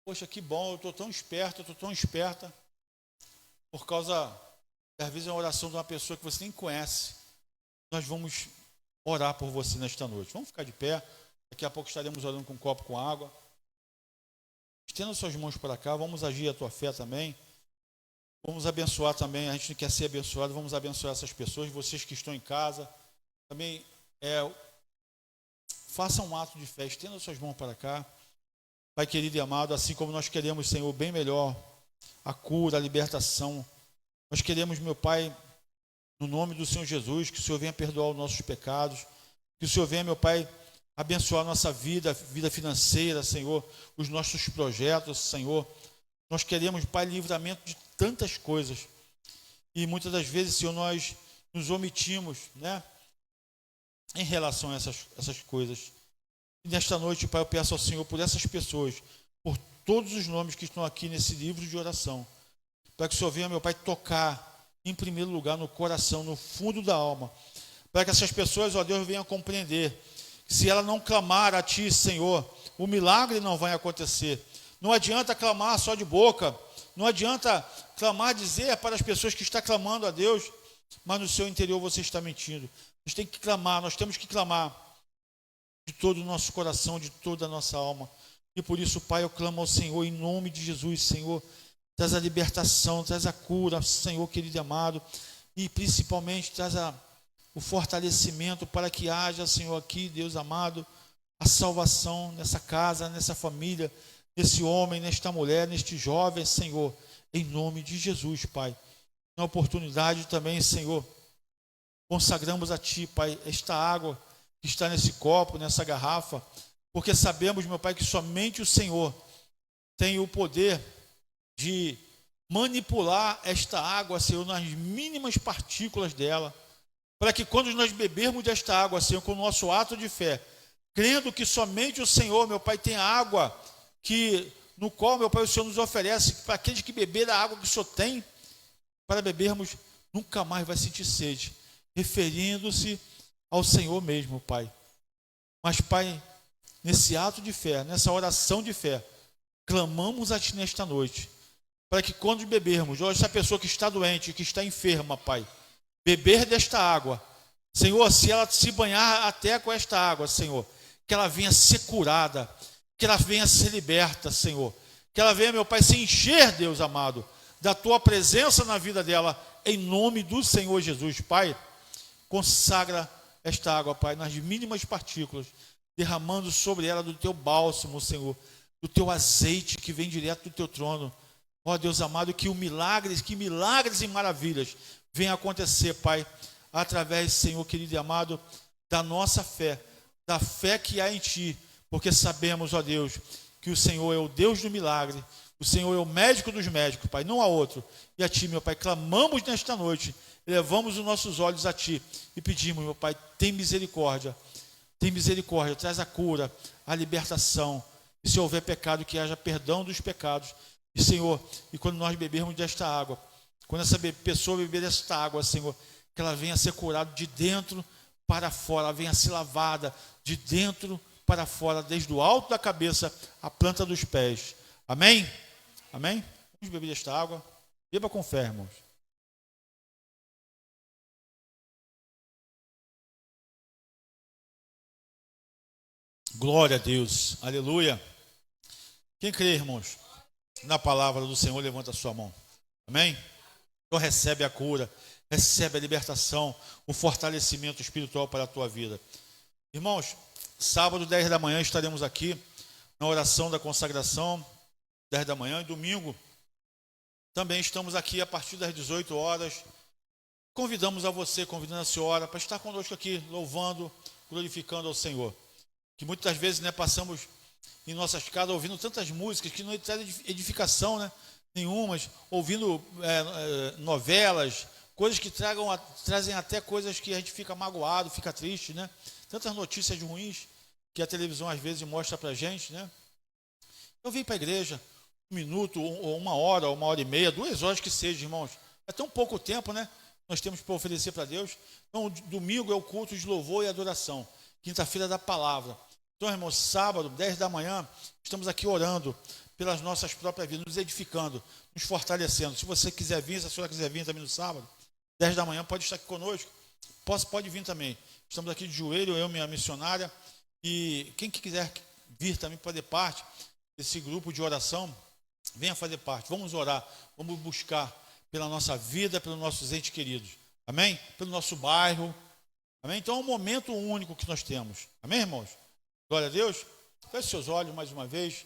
[SPEAKER 1] Poxa, que bom, eu estou tão esperto, eu estou tão esperta. Por causa, às vezes, é uma oração de uma pessoa que você nem conhece. Nós vamos orar por você nesta noite. Vamos ficar de pé. Daqui a pouco estaremos orando com um copo com água. Estenda suas mãos para cá, vamos agir a tua fé também. Vamos abençoar também, a gente quer ser abençoado, vamos abençoar essas pessoas, vocês que estão em casa. Também façam um ato de fé, estenda suas mãos para cá. Pai querido e amado, assim como nós queremos, Senhor, bem melhor, a cura, a libertação. Nós queremos, meu Pai, no nome do Senhor Jesus, que o Senhor venha perdoar os nossos pecados, que o Senhor venha, meu Pai, abençoar a nossa vida financeira, Senhor, os nossos projetos, Senhor. Nós queremos, Pai, livramento de tantas coisas. E muitas das vezes, Senhor, nós nos omitimos, né, em relação a essas coisas. E nesta noite, Pai, eu peço ao Senhor por essas pessoas, por todos os nomes que estão aqui nesse livro de oração, para que o Senhor venha, meu Pai, tocar em primeiro lugar no coração, no fundo da alma, para que essas pessoas, ó Deus, venham compreender que se ela não clamar a Ti, Senhor, o milagre não vai acontecer. Não adianta clamar só de boca, não adianta clamar, dizer para as pessoas que está clamando a Deus, mas no seu interior você está mentindo. Nós temos que clamar de todo o nosso coração, de toda a nossa alma. E por isso, Pai, eu clamo ao Senhor em nome de Jesus, Senhor, traz a libertação, traz a cura, Senhor querido e amado, e principalmente traz o fortalecimento para que haja, Senhor, aqui, Deus amado, a salvação nessa casa, nessa família, nesse homem, nesta mulher, neste jovem, Senhor, em nome de Jesus, Pai. Na oportunidade também, Senhor, consagramos a Ti, Pai, esta água que está nesse copo, nessa garrafa, porque sabemos, meu Pai, que somente o Senhor tem o poder de manipular esta água, Senhor, nas mínimas partículas dela, para que quando nós bebermos desta água, Senhor, com o nosso ato de fé, crendo que somente o Senhor, meu Pai, tem a água no qual, meu Pai, o Senhor nos oferece, para aqueles que beberem a água que o Senhor tem, para bebermos, nunca mais vai sentir sede, referindo-se ao Senhor mesmo, Pai. Mas, Pai, nesse ato de fé, nessa oração de fé, clamamos a Ti nesta noite, para que quando bebermos, ou essa pessoa que está doente, que está enferma, Pai, beber desta água, Senhor, se ela se banhar até com esta água, Senhor, que ela venha ser curada, que ela venha ser liberta, Senhor. Que ela venha, meu Pai, se encher, Deus amado, da Tua presença na vida dela, em nome do Senhor Jesus. Pai, consagra esta água, Pai, nas mínimas partículas, derramando sobre ela do Teu bálsamo, Senhor, do Teu azeite que vem direto do Teu trono. Ó Deus amado, que milagres e maravilhas venham acontecer, Pai, através, Senhor querido e amado, da nossa fé, da fé que há em Ti, porque sabemos, ó Deus, que o Senhor é o Deus do milagre, o Senhor é o médico dos médicos, Pai, não há outro. E a Ti, meu Pai, clamamos nesta noite, elevamos os nossos olhos a Ti e pedimos, meu Pai, tem misericórdia, traz a cura, a libertação, e se houver pecado, que haja perdão dos pecados. E Senhor, e quando nós bebermos desta água, quando essa pessoa beber desta água, Senhor, que ela venha a ser curada de dentro para fora, ela venha a ser lavada de dentro para fora, desde o alto da cabeça à planta dos pés. Amém? Amém? Vamos beber desta água. Beba com fé, irmãos. Glória a Deus. Aleluia. Quem crê, irmãos, na palavra do Senhor, levanta a sua mão. Amém? Então recebe a cura, recebe a libertação, o fortalecimento espiritual para a tua vida. Irmãos, sábado, 10 da manhã, estaremos aqui na oração da consagração, 10 da manhã, e domingo também estamos aqui a partir das 18 horas. Convidamos a você, convidando a senhora, para estar conosco aqui, louvando, glorificando ao Senhor. Que muitas vezes, né, passamos em nossas casas ouvindo tantas músicas que não trazem edificação, né, nenhumas, ouvindo novelas, coisas que trazem até coisas que a gente fica magoado, fica triste, né? Tantas notícias ruins que a televisão às vezes mostra para a gente, né? Eu vim para a igreja 1 minuto, ou 1 hora e meia, 2 horas que seja, irmãos. É tão pouco tempo, né? Nós temos para oferecer para Deus. Então, domingo é o culto de louvor e adoração. Quinta-feira da palavra. Então, irmãos, sábado, 10 da manhã, estamos aqui orando pelas nossas próprias vidas, nos edificando, nos fortalecendo. Se você quiser vir, se a senhora quiser vir também no sábado, 10 da manhã, pode estar aqui conosco. Pode vir também. Estamos aqui de joelho, eu, minha missionária, e quem que quiser vir também fazer parte desse grupo de oração, venha fazer parte. Vamos orar, vamos buscar pela nossa vida, pelos nossos entes queridos. Amém? Pelo nosso bairro. Amém? Então é um momento único que nós temos. Amém, irmãos? Glória a Deus. Feche seus olhos mais uma vez.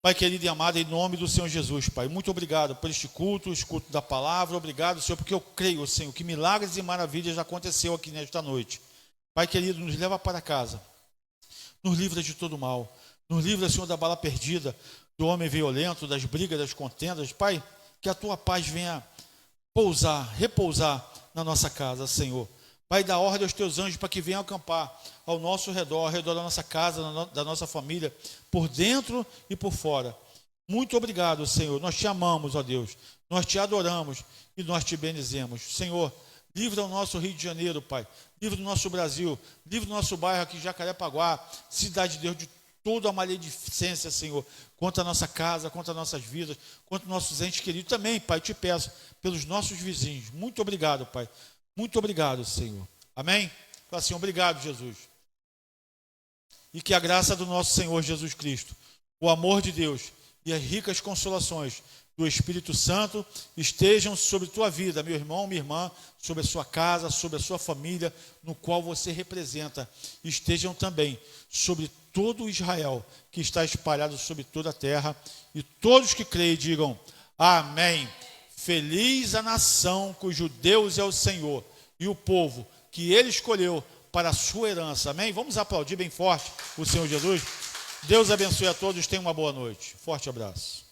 [SPEAKER 1] Pai querido e amado, em nome do Senhor Jesus, Pai, muito obrigado por este culto da palavra. Obrigado, Senhor, porque eu creio, Senhor, que milagres e maravilhas já aconteceu aqui nesta noite. Pai querido, nos leva para casa. Nos livra de todo mal. Nos livra, Senhor, da bala perdida, do homem violento, das brigas, das contendas. Pai, que a tua paz venha repousar na nossa casa, Senhor. Pai, dá ordem aos teus anjos para que venham acampar ao nosso redor, ao redor da nossa casa, da nossa família, por dentro e por fora. Muito obrigado, Senhor. Nós te amamos, ó Deus. Nós te adoramos e nós te bendizemos. Senhor, livra o nosso Rio de Janeiro, Pai. Livra o nosso Brasil. Livra o nosso bairro aqui, Jacarepaguá, cidade de Deus, de toda a maledicência, Senhor, contra a nossa casa, contra as nossas vidas, contra os nossos entes queridos. Também, Pai, te peço pelos nossos vizinhos. Muito obrigado, Pai. Muito obrigado, Senhor. Amém? Fala assim, obrigado, Jesus. E que a graça do nosso Senhor Jesus Cristo, o amor de Deus e as ricas consolações do Espírito Santo estejam sobre tua vida, meu irmão, minha irmã, sobre a sua casa, sobre a sua família, no qual você representa. Estejam também sobre todo o Israel que está espalhado sobre toda a terra. E todos que creem digam amém. Feliz a nação cujo Deus é o Senhor e o povo que Ele escolheu para a sua herança. Amém? Vamos aplaudir bem forte o Senhor Jesus. Deus abençoe a todos. Tenham uma boa noite. Forte abraço.